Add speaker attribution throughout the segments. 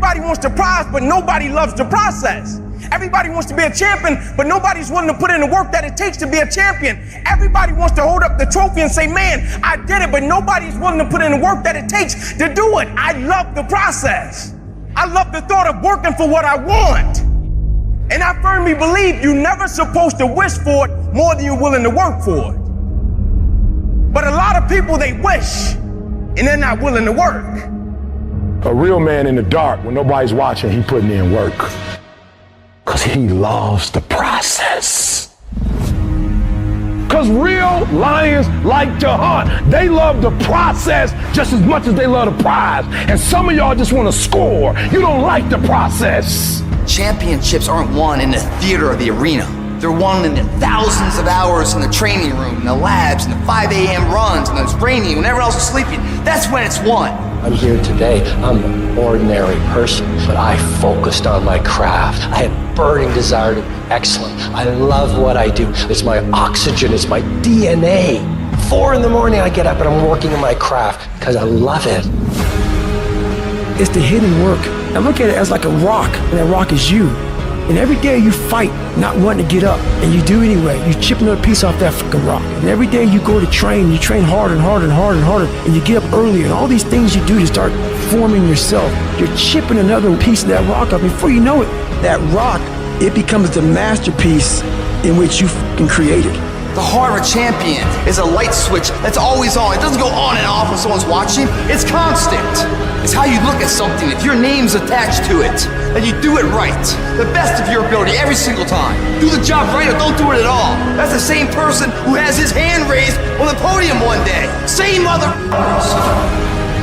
Speaker 1: Everybody wants the prize, but nobody loves the process. Everybody wants to be a champion, but nobody's willing to put in the work that it takes to be a champion. Everybody wants to hold up the trophy and say, man, I did it, but nobody's willing to put in the work that it takes to do it. I love the process. I love the thought of working for what I want. And I firmly believe you're never supposed to wish for it more than you're willing to work for it. But a lot of people, they wish, and they're not willing to work.
Speaker 2: A real man in the dark, when nobody's watching, he putting in work. Because he loves the process. Because real lions like to hunt. They love the process just as much as they love the prize. And some of y'all just want to score. You don't like the process.
Speaker 3: Championships aren't won in the theater or the arena. They're won in the thousands of hours in the training room, in the labs, in the 5 a.m. runs, and it's raining when everyone else is sleeping. That's when it's won.
Speaker 4: I'm here today. I'm an ordinary person, but I focused on my craft. I had burning desire to be excellent. I love what I do. It's my oxygen, it's my DNA. 4 in the morning I get up and I'm working in my craft because I love it.
Speaker 5: It's the hidden work. I look at it as like a rock, and that rock is you. And every day you fight, not wanting to get up, and you do anyway. You chip another piece off that fucking rock. And every day you go to train, you train harder and harder and harder and harder, and you get up earlier, and all these things you do to start forming yourself. You're chipping another piece of that rock up. Before you know it, that rock, it becomes the masterpiece in which you fucking created.
Speaker 3: The heart of a champion is a light switch that's always on. It doesn't go on and off when someone's watching. It's constant. It's how you look at something. If your name's attached to it, then you do it right. The best of your ability every single time. Do the job right or don't do it at all. That's the same person who has his hand raised on the podium one day. Same mother.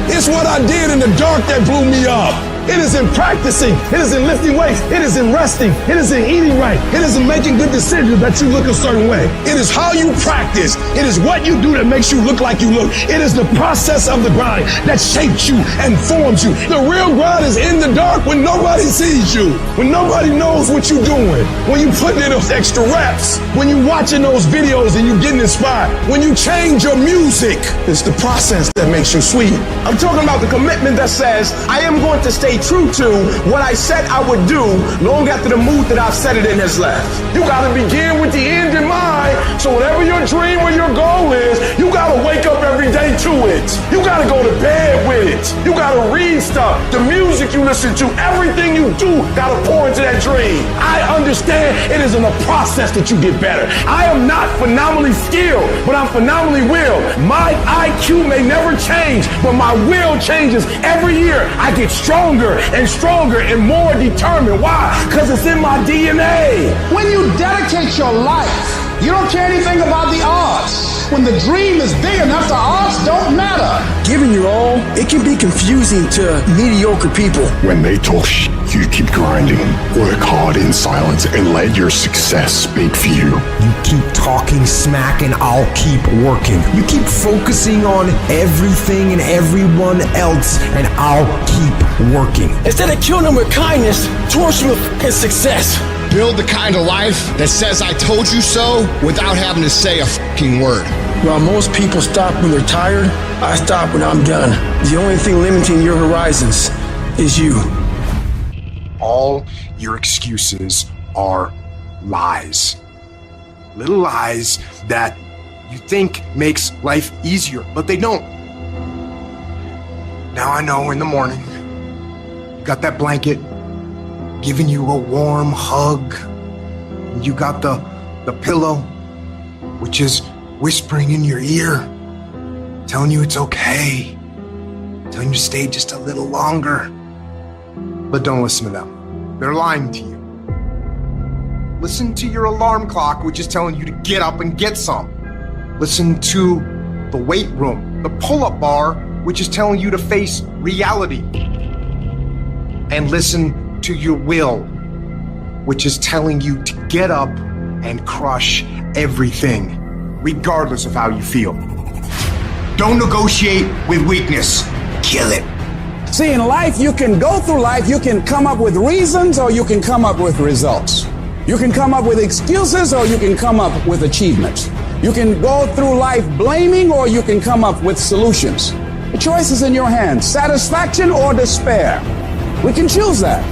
Speaker 2: It's what I did in the dark that blew me up. It is in practicing. It is in lifting weights. It is in resting. It is in eating right. It is in making good decisions that you look a certain way. It is how you practice. It is what you do that makes you look like you look. It is the process of the grind that shapes you and forms you. The real grind is in the dark when nobody sees you, when nobody knows what you're doing, when you putting in those extra reps, when you watching those videos and you getting inspired, when you change your music. It's the process that makes you sweet.
Speaker 1: I'm talking about the commitment that says, I am going to stay true to what I said I would do long after the mood that I've set it in has left.
Speaker 2: You gotta begin with the end in mind. So whatever your dream or your goal is, you gotta wake up every day to it. You gotta go to bed with it. You gotta read stuff. The music you listen to, everything you do gotta pour into that dream. I understand it is in a process that you get better. I am not phenomenally skilled, but I'm phenomenally willed. My IQ may never change, but my will changes every year. I get stronger and stronger and more determined. Why? Because it's in my DNA.
Speaker 6: When you dedicate your life, you don't care anything about the odds. When the dream is big enough, the odds don't matter.
Speaker 5: Giving your all, it can be confusing to mediocre people.
Speaker 7: When they talk shit, you keep grinding. Work hard in silence and let your success speak for you.
Speaker 8: You keep talking smack and I'll keep working. You keep focusing on everything and everyone else and I'll keep working.
Speaker 5: Instead of killing them with kindness, torch them with fucking success.
Speaker 6: Build the kind of life that says I told you so without having to say a fucking word.
Speaker 5: While most people stop when they're tired, I stop when I'm done. The only thing limiting your horizons is you.
Speaker 7: All your excuses are lies. Little lies that you think makes life easier, but they don't. Now I know in the morning, you got that blanket giving you a warm hug. You got the pillow, which is whispering in your ear, telling you it's okay, telling you to stay just a little longer. But don't listen to them. They're lying to you. Listen to your alarm clock, which is telling you to get up and get some. Listen to the weight room, the pull-up bar, which is telling you to face reality. And listen to your will, which is telling you to get up and crush everything, regardless of how you feel. Don't negotiate with weakness. Kill it.
Speaker 9: See, in life, you can go through life, you can come up with reasons or you can come up with results. You can come up with excuses or you can come up with achievements. You can go through life blaming or you can come up with solutions. The choice is in your hands, satisfaction or despair. We can choose that.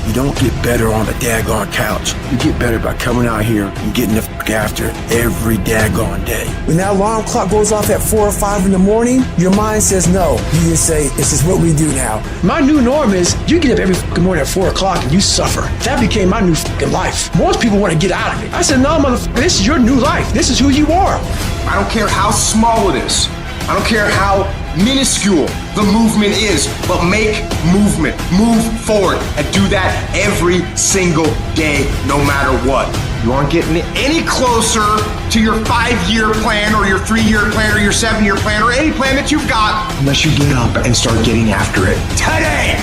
Speaker 5: You don't get better on the daggone couch. You get better by coming out here and getting the fuck after it every daggone day. When that alarm clock goes off at 4 or 5 in the morning, your mind says no. You just say, this is what we do now. My new norm is you get up every fucking morning at 4 o'clock and you suffer. That became my new fucking life. Most people want to get out of it. I said, no, motherfucker, this is your new life. This is who you are.
Speaker 7: I don't care how small it is. I don't care how minuscule the movement is, but make movement, move forward, and do that every single day, no matter what. You aren't getting any closer to your 5-year plan or your 3-year plan or your 7-year plan or any plan that you've got unless you get up and start getting after it today.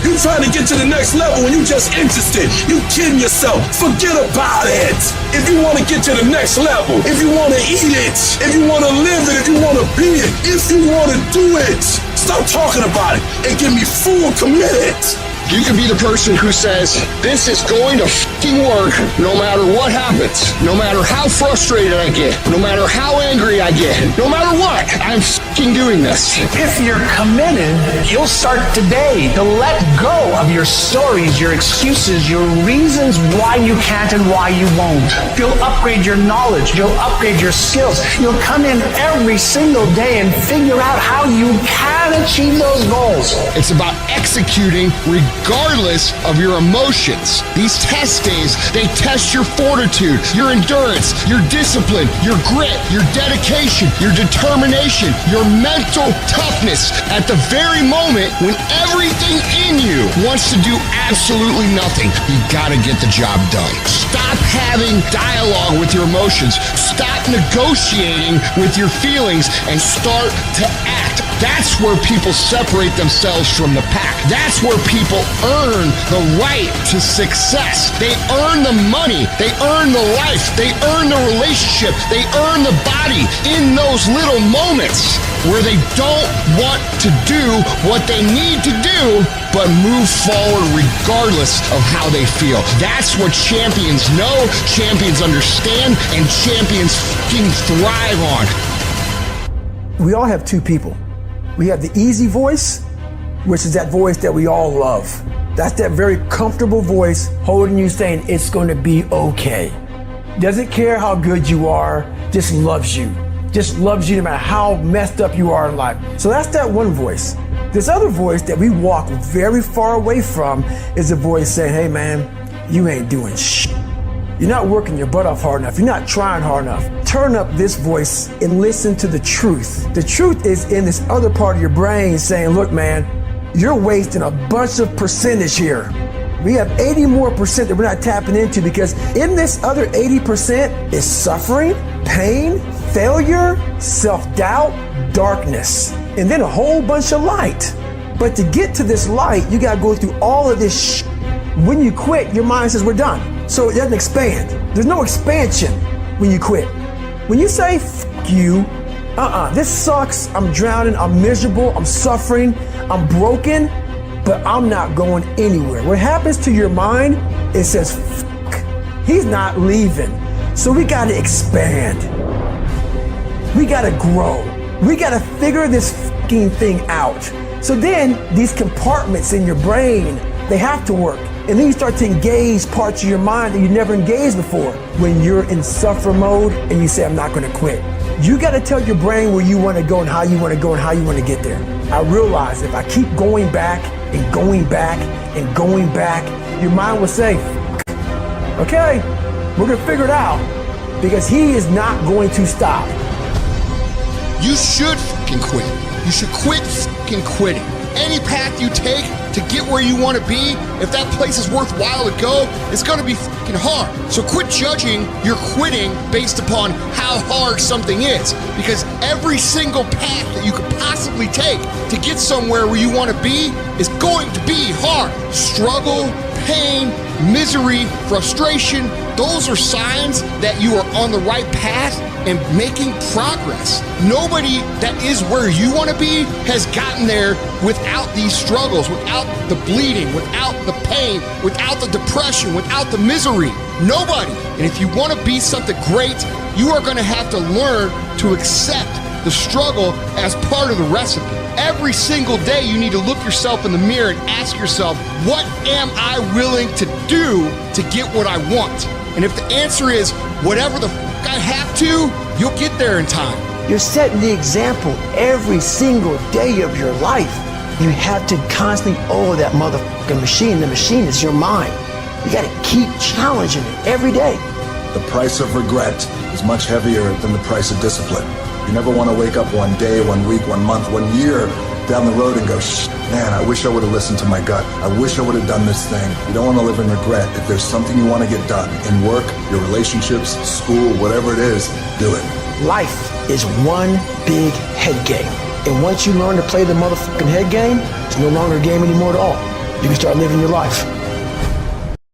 Speaker 2: You trying to get to the next level and you just interested. You kidding yourself. Forget about it. If you want to get to the next level, if you want to eat it, if you want to live it, if you want to be it, if you want to do it, stop talking about it and get me full committed.
Speaker 10: You can be the person who says, this is going to f***ing work no matter what happens, no matter how frustrated I get, no matter how angry I get, no matter what, I'm f***ing doing this.
Speaker 11: If you're committed, you'll start today to let go of your stories, your excuses, your reasons why you can't and why you won't. You'll upgrade your knowledge. You'll upgrade your skills. You'll come in every single day and figure out how you can achieve those goals.
Speaker 10: It's about executing regardless of your emotions. These test days, they test your fortitude, your endurance, your discipline, your grit, your dedication, your determination, your mental toughness at the very moment when everything in you wants to do absolutely nothing. You gotta get the job done. Stop having dialogue with your emotions. Stop negotiating with your feelings and start to act. That's where people separate themselves from the pack. That's where people earn the right to success. They earn the money. They earn the life. They earn the relationship. They earn the body in those little moments where they don't want to do what they need to do, but move forward regardless of how they feel. That's what champions know, champions understand, and champions fucking thrive on.
Speaker 5: We all have two people. We have the easy voice, which is that voice that we all love. That's that very comfortable voice holding you saying it's going to be okay. Doesn't care how good you are, just loves you. Just loves you no matter how messed up you are in life. So that's that one voice. This other voice that we walk very far away from is a voice saying, hey man, you ain't doing shit. You're not working your butt off hard enough. You're not trying hard enough. Turn up this voice and listen to the truth. The truth is in this other part of your brain saying, look, man, you're wasting a bunch of percentage here. We have 80 more percent that we're not tapping into because in this other 80% is suffering, pain, failure, self-doubt, darkness, and then a whole bunch of light. But to get to this light, you gotta go through all of this shit. When you quit, your mind says we're done. So it doesn't expand. There's no expansion when you quit. When you say, f*** you, this sucks, I'm drowning, I'm miserable, I'm suffering, I'm broken, but I'm not going anywhere. What happens to your mind, it says, f***, he's not leaving. So we gotta expand. We gotta grow. We gotta figure this f***ing thing out. So then these compartments in your brain, they have to work. And then you start to engage parts of your mind that you never engaged before. When you're in suffer mode and you say, I'm not gonna quit. You gotta tell your brain where you wanna go and how you wanna go and how you wanna get there. I realize if I keep going back and going back and going back, your mind will say, okay, we're gonna figure it out because he is not going to stop.
Speaker 10: You should fucking quit. You should quit fucking quitting. Any path you take to get where you want to be, if that place is worthwhile to go, it's going to be fucking hard. So quit judging your quitting based upon how hard something is, because every single path that you could possibly take to get somewhere where you want to be is going to be hard. Struggle, pain, misery, frustration, those are signs that you are on the right path and making progress. Nobody that is where you want to be has gotten there without these struggles, without the bleeding, without the pain, without the depression, without the misery. Nobody. And if you want to be something great, you are going to have to learn to accept the struggle as part of the recipe. Every single day, you need to look yourself in the mirror and ask yourself, what am I willing to do to get what I want? And if the answer is, whatever the I have to, you'll get there in time.
Speaker 5: You're setting the example every single day of your life. You have to constantly oil that motherfucking machine. The machine is your mind. You gotta keep challenging it every day.
Speaker 12: The price of regret is much heavier than the price of discipline. You never want to wake up one day, 1 week, 1 month, 1 year down the road and go, man, I wish I would have listened to my gut. I wish I would have done this thing. You don't want to live in regret. If there's something you want to get done in work, your relationships, school, whatever it is, do it.
Speaker 5: Life is one big head game. And once you learn to play the motherfucking head game, it's no longer a game anymore at all. You can start living your life.